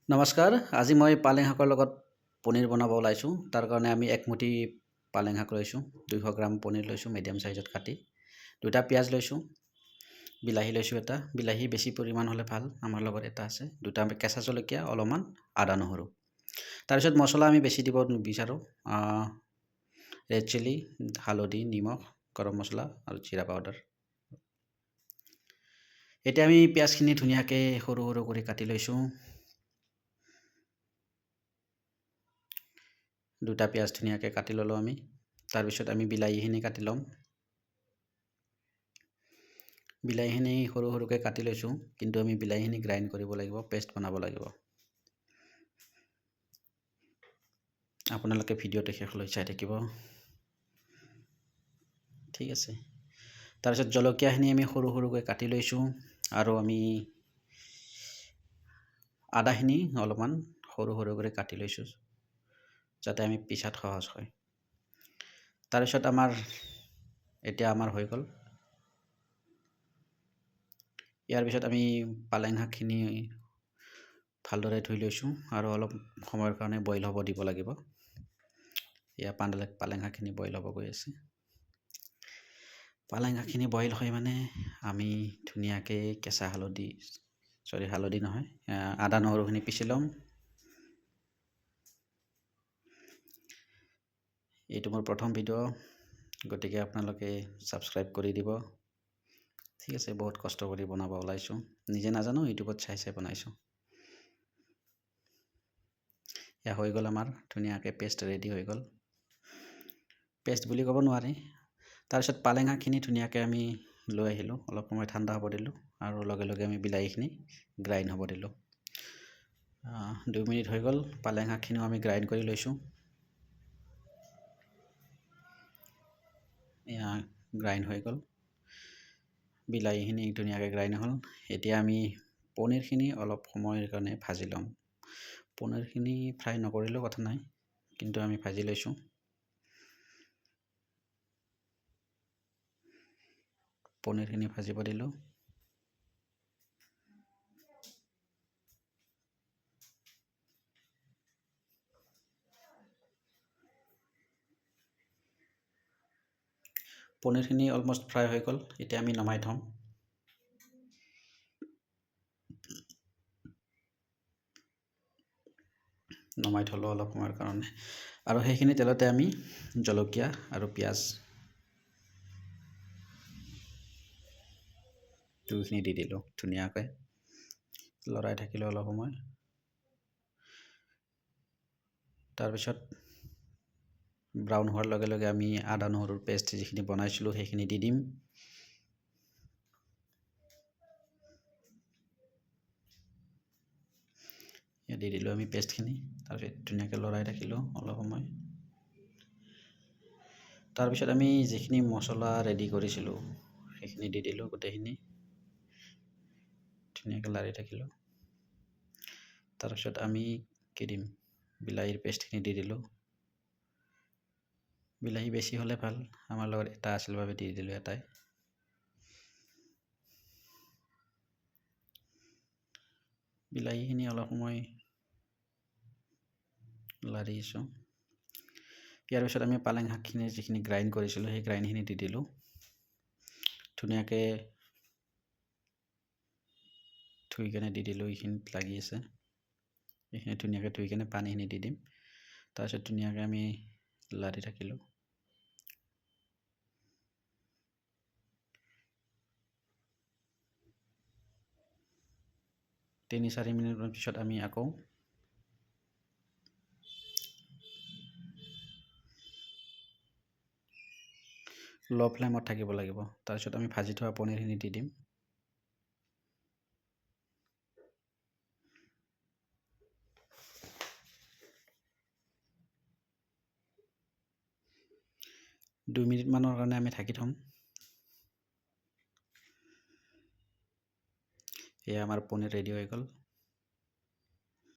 নমস্কাৰ। আজি মই পালেং শাকৰ লগত পনীৰ বনাব ওলাইছোঁ। তাৰ কাৰণে আমি এক মুঠি পালেং শাক লৈছোঁ, 200 গ্ৰাম পনীৰ লৈছোঁ মিডিয়াম চাইজত কাটি, 2টা পিঁয়াজ লৈছোঁ, বিলাহী লৈছোঁ এটা, বিলাহী বেছি পৰিমাণ হ'লে ভাল, আমাৰ লগত এটা আছে, 2টা কেঁচা জলকীয়া, অলপমান আদা নহৰু। তাৰপিছত মছলা আমি বেছি দিব নিবিচাৰোঁ, ৰেড চিলি, হালধি, নিমখ, গৰম মছলা আৰু জিৰা পাউডাৰ। এতিয়া আমি পিঁয়াজখিনি ধুনীয়াকৈ সৰু সৰু কৰি কাটি লৈছোঁ। 2টা পিঁয়াজ ধুনীয়াকৈ কাটি ল'লোঁ আমি। তাৰপিছত আমি বিলাহীখিনি কাটি ল'ম। বিলাহীখিনি সৰু সৰুকৈ কাটি লৈছোঁ, কিন্তু আমি বিলাহীখিনি গ্ৰাইণ্ড কৰিব লাগিব, পেষ্ট বনাব লাগিব। আপোনালোকে ভিডিঅ'টো শেষলৈ চাই থাকিব। ঠিক আছে। তাৰপিছত জলকীয়াখিনি আমি সৰু সৰুকৈ কাটি লৈছোঁ, আৰু আমি আদাখিনি অলপমান সৰু সৰু কৰি কাটি লৈছোঁ, যাতে আমি পিছাত সহজ হয়। তাৰপিছত এতিয়া আমাৰ হৈ গ'ল। ইয়াৰ পিছত আমি পালেং শাকখিনি ভালদৰে ধুই লৈছোঁ আৰু অলপ সময়ৰ কাৰণে বইল হ'ব দিব লাগিব। এয়া পালেং শাকখিনি বইল হ'ব গৈ আছে। পালেং শাকখিনি বইল হয় মানে আমি ধুনীয়াকৈ কেঁচা হালধি নহয়, আদা নহৰুখিনি পিচি ল'ম। এইটো মোৰ প্ৰথম ভিডিঅ', গতিকে আপোনালোকে ছাবস্ক্ৰাইব কৰি দিব। ঠিক আছে, বহুত কষ্ট কৰি বনাব ওলাইছোঁ, নিজে নাজানো, ইউটিউবত চাই চাই বনাইছোঁ। এয়া হৈ গ'ল আমাৰ ধুনীয়াকৈ পেষ্ট ৰেডি হৈ গ'ল। পেষ্ট বুলি ক'ব নোৱাৰি। তাৰপিছত পালেং শাকখিনি ধুনীয়াকৈ আমি লৈ আহিলোঁ, অলপ সময় ঠাণ্ডা হ'ব দিলোঁ, আৰু লগে লগে আমি বিলাহীখিনি গ্ৰাইণ্ড হ'ব দিলোঁ। 2 মিনিট হৈ গ'ল, পালেং শাকখিনিও আমি গ্ৰাইণ্ড কৰি লৈছোঁ। এয়া গ্ৰাইণ্ড হৈ গ'ল, বিলাহীখিনি ধুনীয়াকৈ গ্ৰাইণ্ড হ'ল। এতিয়া আমি পনীৰখিনি অলপ সময়ৰ কাৰণে ভাজি ল'ম। পনীৰখিনি ফ্ৰাই নকৰিলেও কথা নাই, কিন্তু আমি ভাজি লৈছোঁ। পনীৰখিনি ভাজিব দিলোঁ। পনীৰখিনি অলমষ্ট ফ্ৰাই হৈ গ'ল, এতিয়া আমি নমাই থ'ম। নমাই থ'লোঁ অলপ সময়ৰ কাৰণে, আৰু সেইখিনি তেলতে আমি জলকীয়া আৰু পিঁয়াজখিনি দি দিলোঁ ধুনীয়াকৈ, লৰাই থাকিলোঁ অলপ সময়। তাৰপিছত ব্ৰাউন হোৱাৰ লগে লগে আমি আদা নহৰুৰ পেষ্ট যিখিনি বনাইছিলোঁ সেইখিনি দি দিম। দি দিলোঁ আমি পেষ্টখিনি, তাৰপিছত ধুনীয়াকৈ লৰাই থাকিলোঁ অলপ সময়। তাৰপিছত আমি যিখিনি মছলা ৰেডি কৰিছিলোঁ সেইখিনি দি দিলোঁ, গোটেইখিনি ধুনীয়াকৈ লাৰি থাকিলোঁ। তাৰপিছত আমি কি দিম, বিলাহীৰ পেষ্টখিনি দি দিলোঁ। বিলাহী বেছি হ'লে ভাল, আমাৰ লগত এটা আছিল বাবে দি দিলোঁ এটাই। বিলাহীখিনি অলপ সময় লাৰিছোঁ। ইয়াৰ পিছত আমি পালেং শাকখিনি যিখিনি গ্ৰাইণ্ড কৰিছিলোঁ সেই গ্ৰাইণ্ডখিনি দি দিলোঁ। ধুনীয়াকৈ ধুই কেনে দি দিলোঁ, এইখিনিত লাগি আছে, এইখিনি ধুনীয়াকৈ ধুই কেনে পানীখিনি দি দিম। তাৰপিছত ধুনীয়াকৈ আমি লাৰি থাকিলোঁ। 3-4 মিনিটৰ পিছত আমি আকৌ ল' ফ্লেমত থাকিব লাগিব। তাৰপিছত আমি ভাজি থোৱা পনীৰখিনি দি দিম। দুই মিনিটমানৰ কাৰণে আমি ঢাকি থ'ম। এয়া আমাৰ পনীৰ ৰেডি হৈ গ'ল।